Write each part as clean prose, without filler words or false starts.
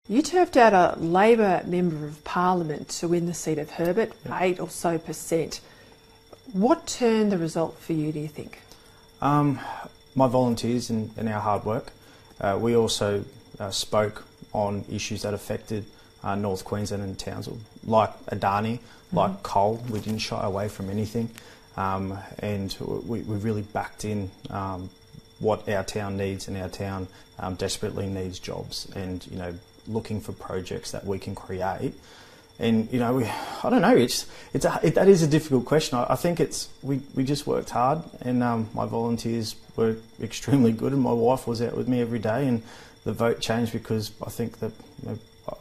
You turfed out a Labor Member of Parliament to win the seat of Herbert, 8 or so %. What turned the result for you, do you think? My volunteers and our hard work. We also spoke on issues that affected North Queensland and Townsville, like Adani, like coal. We didn't shy away from anything, and we really backed in what our town needs, and our town desperately needs jobs, and looking for projects that we can create. And I don't know. That is a difficult question. I think we just worked hard, and my volunteers were extremely good, and my wife was out with me every day. And the vote changed because I think that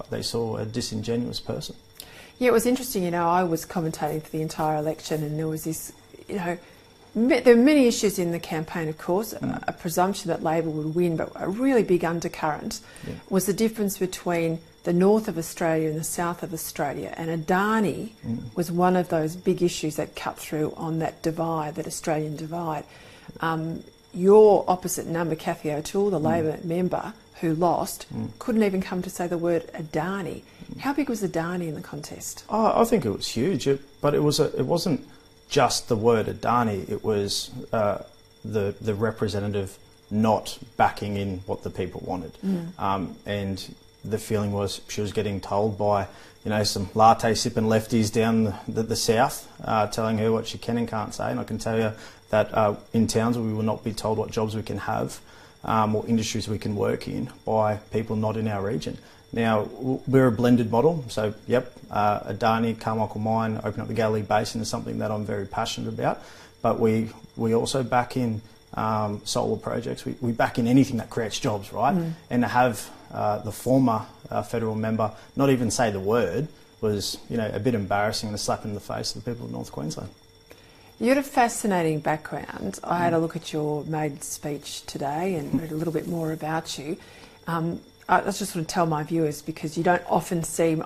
they saw a disingenuous person. Yeah, it was interesting. I was commentating for the entire election, and there was this. There were many issues in the campaign, of course, a presumption that Labor would win, but a really big undercurrent was the difference between the north of Australia and the south of Australia. And Adani was one of those big issues that cut through on that divide, that Australian divide. Your opposite number, Cathy O'Toole, the Labor member who lost, couldn't even come to say the word Adani. How big was Adani in the contest? I think it was huge, but it wasn't just the word Adani. It was the representative not backing in what the people wanted, and the feeling was she was getting told by some latte sipping lefties down the south, telling her what she can and can't say. And I can tell you that in Townsville we will not be told what jobs we can have or industries we can work in by people not in our region. Now, we're a blended model, so Adani, Carmichael Mine, open up the Galilee Basin is something that I'm very passionate about, but we also back in solar projects. We back in anything that creates jobs, right? And to have the former federal member not even say the word was a bit embarrassing and a slap in the face of the people of North Queensland. You had a fascinating background. I had a look at your maiden speech today and read a little bit more about you. I just want to tell my viewers, because you don't often see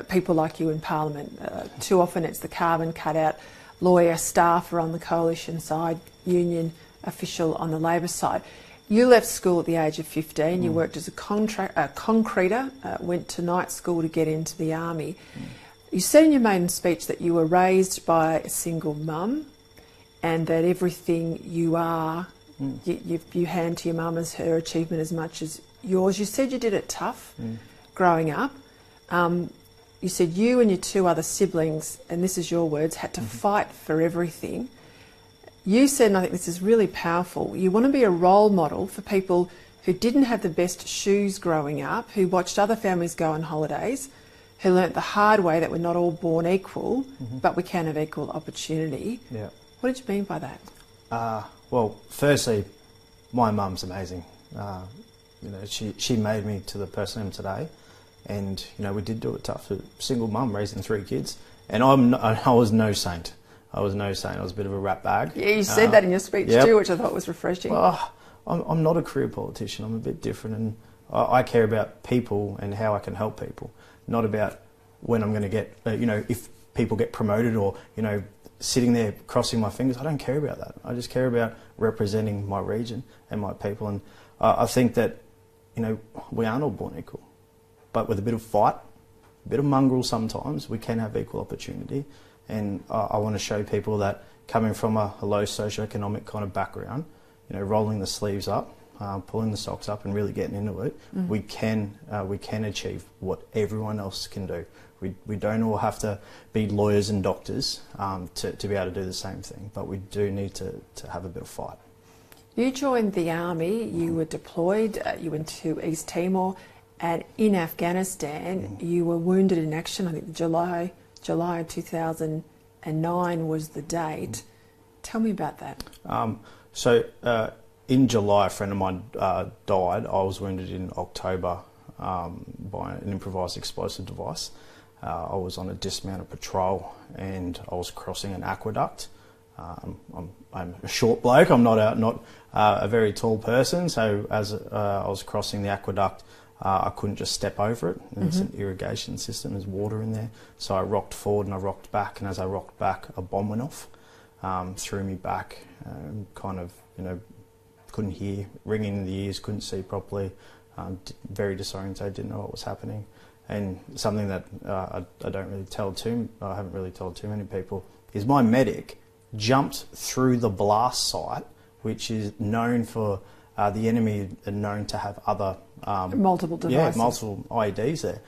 people like you in Parliament. Too often it's the carbon cutout, lawyer, staffer on the coalition side, union official on the Labor side. You left school at the age of 15. You worked as a concreter, went to night school to get into the army. You said in your maiden speech that you were raised by a single mum, and that everything you are, you hand to your mum as her achievement as much as yours. You said you did it tough growing up. You said you and your 2 other siblings, and this is your words, had to fight for everything. You said, and I think this is really powerful, you want to be a role model for people who didn't have the best shoes growing up, who watched other families go on holidays, who learnt the hard way that we're not all born equal, but we can have equal opportunity. Yeah. What did you mean by that? Well, firstly, my mum's amazing. She made me to the person I am today, and we did do it tough. A single mum raising 3 kids, and I was no saint. I was a bit of a rat bag. Yeah, you said that in your speech too, which I thought was refreshing. Well, I'm not a career politician. I'm a bit different, and I care about people and how I can help people, not about when I'm going to get, if people get promoted or, sitting there crossing my fingers. I don't care about that. I just care about representing my region and my people. And I think that, we aren't all born equal, but with a bit of fight, a bit of mongrel sometimes, we can have equal opportunity. And I want to show people that coming from a low socioeconomic kind of background, rolling the sleeves up, pulling the socks up and really getting into it, we can achieve what everyone else can do. We don't all have to be lawyers and doctors to be able to do the same thing, but we do need to have a bit of fight. You joined the army, you were deployed, you went to East Timor, and in Afghanistan you were wounded in action. I think July 2009 was the date. Tell me about that. In July, a friend of mine died. I was wounded in October by an improvised explosive device. I was on a dismounted patrol and I was crossing an aqueduct. I'm a short bloke. I'm not a very tall person. So as I was crossing the aqueduct, I couldn't just step over it. It's an irrigation system. There's water in there. So I rocked forward and I rocked back. And as I rocked back, a bomb went off, threw me back. Couldn't hear, ringing in the ears, couldn't see properly. very disorientated, didn't know what was happening. And something that I haven't really told too many people, is my medic jumped through the blast site, which is known for the enemy are known to have other multiple devices. Yeah, multiple IEDs there.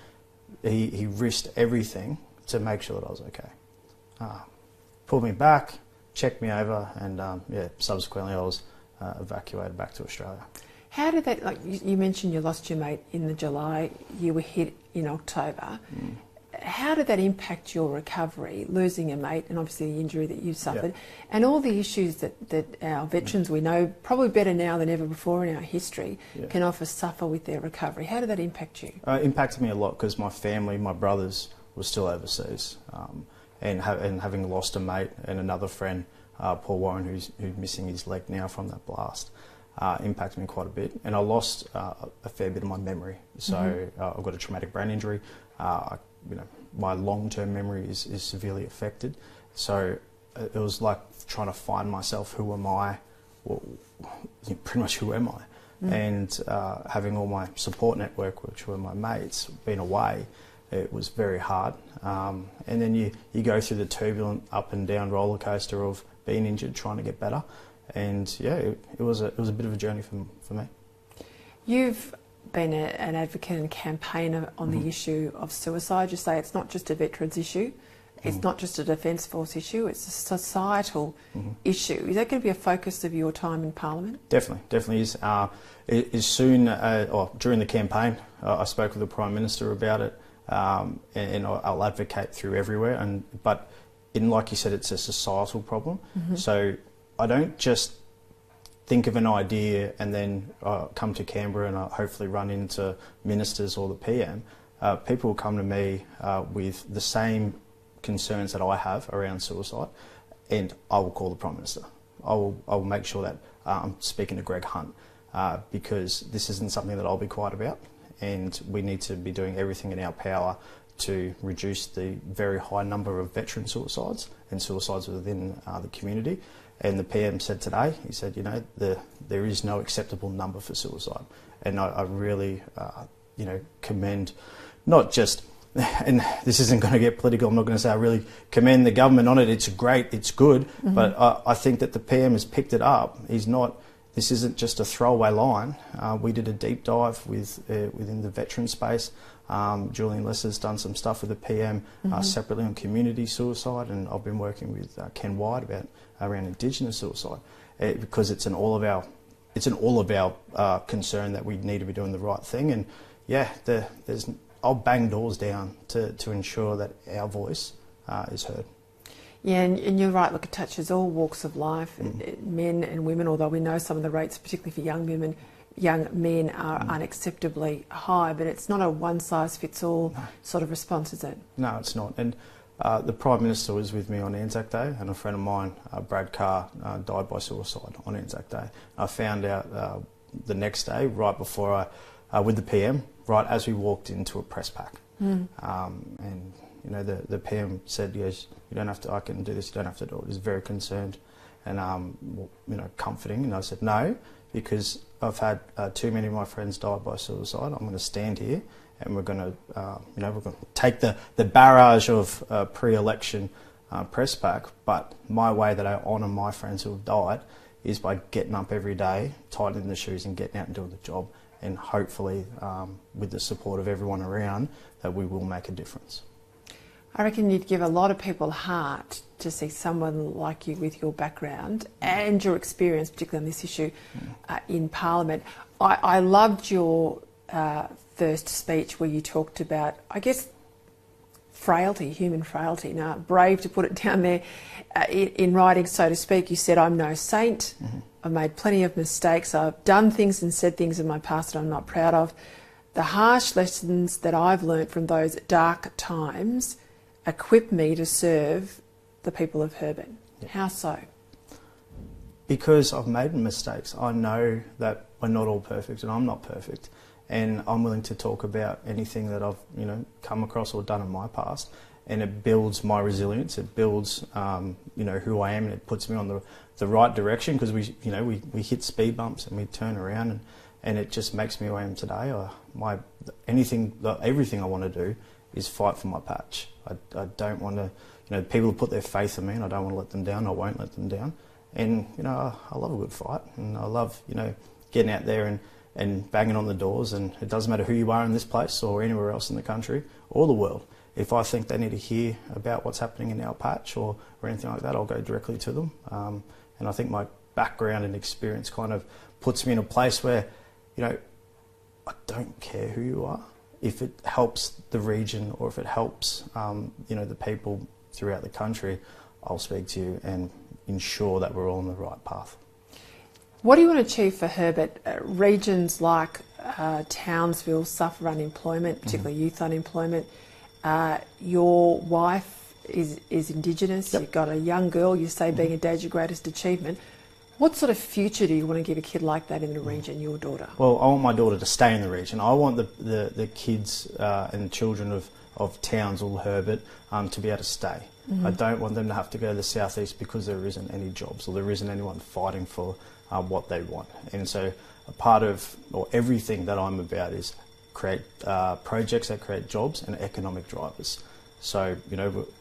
He risked everything to make sure that I was okay. Pulled me back, checked me over, and subsequently I was evacuated back to Australia. How did that, like you mentioned you lost your mate in the July, you were hit in October. How did that impact your recovery, losing a mate and obviously the injury that you suffered, and all the issues that our veterans, we know probably better now than ever before in our history, can often suffer with their recovery? How did that impact you? It impacted me a lot because my family, my brothers, were still overseas. And having lost a mate and another friend, Paul Warren, who's missing his leg now from that blast, impacted me quite a bit. And I lost a fair bit of my memory. So I've got a traumatic brain injury. My long-term memory is severely affected. So it was like trying to find myself. Who am I? Well, pretty much who am I? And having all my support network, which were my mates, been away, it was very hard. And then you go through the turbulent up and down roller coaster of being injured, trying to get better. And it was a bit of a journey for me. You've been an advocate and campaigner on the issue of suicide. You say it's not just a veterans issue, it's not just a Defence Force issue, it's a societal issue. Is that going to be a focus of your time in Parliament? Definitely is. During the campaign, I spoke with the Prime Minister about it, and I'll advocate through everywhere. But like you said, it's a societal problem. So I don't just think of an idea and then come to Canberra and hopefully run into ministers or the PM. People will come to me with the same concerns that I have around suicide, and I will call the Prime Minister. I will make sure that I'm speaking to Greg Hunt, because this isn't something that I'll be quiet about, and we need to be doing everything in our power to reduce the very high number of veteran suicides and suicides within the community. And the PM said today, he said, there is no acceptable number for suicide. And I really, commend not just, and this isn't going to get political, I'm not going to say I really commend the government on it, it's great, it's good, but I think that the PM has picked it up. This isn't just a throwaway line. We did a deep dive within the veteran space. Julian Lesser's done some stuff with the PM separately on community suicide, and I've been working with Ken White around Indigenous suicide, because it's an all of our concern that we need to be doing the right thing. And I'll bang doors down to ensure that our voice is heard. Yeah, and you're right, look, it touches all walks of life, men and women, although we know some of the rates, particularly for young men are unacceptably high, but it's not a one-size-fits-all sort of response, is it? No, it's not. And the Prime Minister was with me on Anzac Day, and a friend of mine, Brad Carr, died by suicide on Anzac Day. I found out the next day, right before with the PM, right as we walked into a press pack. And the PM said, "Yes, you don't have to. I can do this. You don't have to do it." He was very concerned and comforting. And I said, "No, because I've had too many of my friends die by suicide. I'm going to stand here, and we're going to take the barrage of pre-election press pack. But my way that I honour my friends who have died is by getting up every day, tightening the shoes, and getting out and doing the job. And hopefully, with the support of everyone around, that we will make a difference." I reckon you'd give a lot of people heart to see someone like you with your background and your experience, particularly on this issue, in Parliament. I loved your first speech where you talked about, I guess, frailty, human frailty. Now, brave to put it down there in writing, so to speak. You said, "I'm no saint. I've made plenty of mistakes. I've done things and said things in my past that I'm not proud of. The harsh lessons that I've learnt from those dark times equip me to serve the people of Herbert." How so? Because I've made mistakes. I know that we're not all perfect, and I'm not perfect. And I'm willing to talk about anything that I've come across or done in my past. And it builds my resilience. It builds who I am, and it puts me on the right direction, because we hit speed bumps and we turn around, and it just makes me who I am today. Everything I want to do is fight for my patch. I don't want to, people put their faith in me, and I don't want to let them down. I won't let them down. And, I love a good fight, and I love, getting out there and banging on the doors, and it doesn't matter who you are in this place or anywhere else in the country or the world. If I think they need to hear about what's happening in our patch or anything like that, I'll go directly to them. And I think my background and experience kind of puts me in a place where, I don't care who you are. If it helps the region or if it helps, the people throughout the country, I'll speak to you and ensure that we're all on the right path. What do you want to achieve for Herbert? Regions like Townsville suffer unemployment, particularly youth unemployment. Your wife is Indigenous. Yep. You've got a young girl. You say being a dad's your greatest achievement. What sort of future do you want to give a kid like that in the region, your daughter? Well, I want my daughter to stay in the region. I want the kids and children of Townsville, Herbert, to be able to stay. I don't want them to have to go to the southeast because there isn't any jobs or there isn't anyone fighting for what they want. And so a part of, or everything that I'm about is create projects that create jobs and economic drivers. So,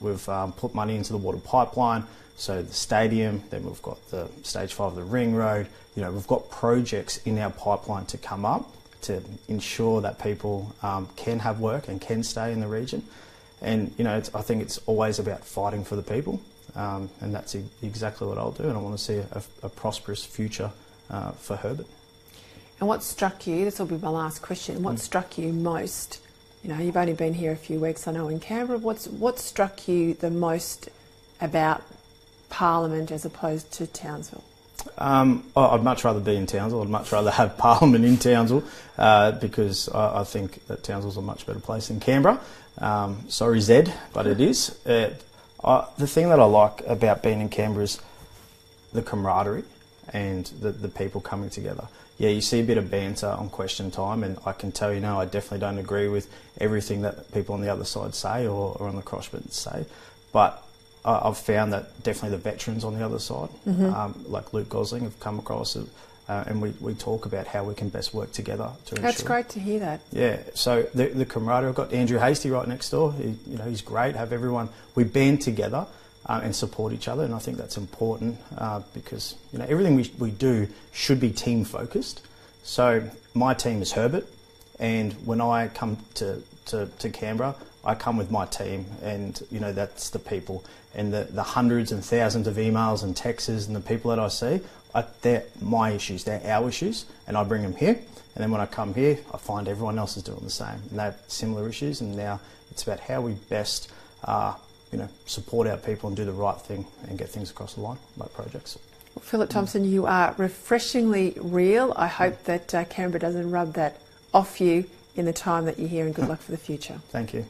we've put money into the water pipeline, so the stadium, then we've got the stage 5 of the ring road. We've got projects in our pipeline to come up to ensure that people can have work and can stay in the region. And, I think it's always about fighting for the people. And that's exactly what I'll do, and I want to see a prosperous future for Herbert. And what struck you, this will be my last question, what struck you most, you've only been here a few weeks, I know, in Canberra, what struck you the most about Parliament as opposed to Townsville? I'd much rather be in Townsville. I'd much rather have Parliament in Townsville because I think that Townsville's a much better place than Canberra. Sorry, Zed, but it is. The thing that I like about being in Canberra is the camaraderie and the people coming together. Yeah, you see a bit of banter on question time, and I can tell you I definitely don't agree with everything that people on the other side say or on the crossbench say, but I've found that definitely the veterans on the other side, like Luke Gosling, have come across and we talk about how we can best work together to ensure. That's great to hear that. Yeah, so the camaraderie, I've got Andrew Hasty right next door. He's great. Have everyone, we band together and support each other, and I think that's important because everything we do should be team focused. So my team is Herbert, and when I come to Canberra, I come with my team, and that's the people, and the hundreds and thousands of emails and texts and the people that I see, they're my issues, they're our issues, and I bring them here. And then when I come here, I find everyone else is doing the same, and they have similar issues. And now it's about how we best, support our people and do the right thing and get things across the line, like projects. Well, Phillip Thompson, you are refreshingly real. I hope that Canberra doesn't rub that off you in the time that you're here, and good luck for the future. Thank you.